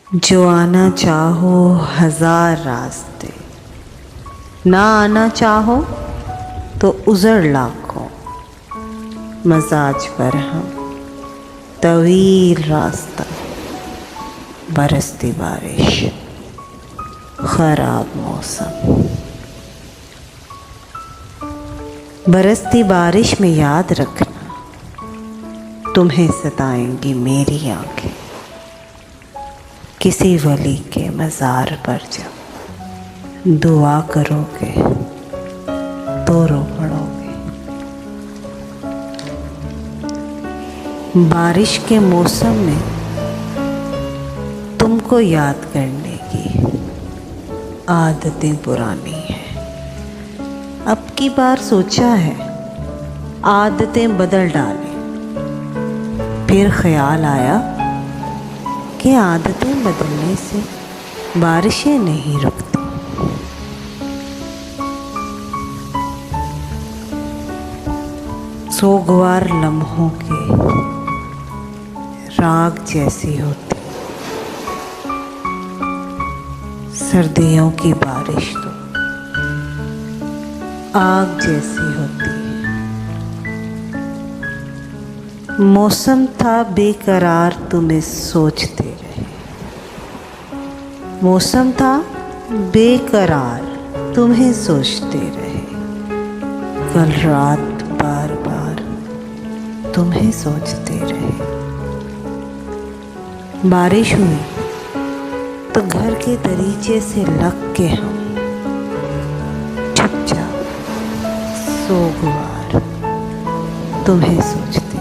जो आना चाहो हजार रास्ते, ना आना चाहो तो उजड़ लाखों। मजाज पर हम तवील रास्ता, बरसती बारिश, खराब मौसम। बरसती बारिश में याद रखना, तुम्हें सताएंगी मेरी आंखें। किसी वली के मज़ार पर जब दुआ करोगे तो रो पड़ोगे। बारिश के मौसम में तुमको याद करने की आदतें पुरानी हैं। अब की बार सोचा है आदतें बदल डालें, फिर ख्याल आया कि आदतें बदलने से बारिशें नहीं रुकती। सोगवार लम्हों के राग जैसी होती सर्दियों की बारिश तो आग जैसी होती। मौसम था बेकरार तुम्हें सोचते रहे, मौसम था बेकरार तुम्हें सोचते रहे। कल रात बार बार तुम्हें सोचते रहे। बारिश हुई तो घर के दरीचे से लग के हम चुपचाप सोगवार तुम्हें सोचते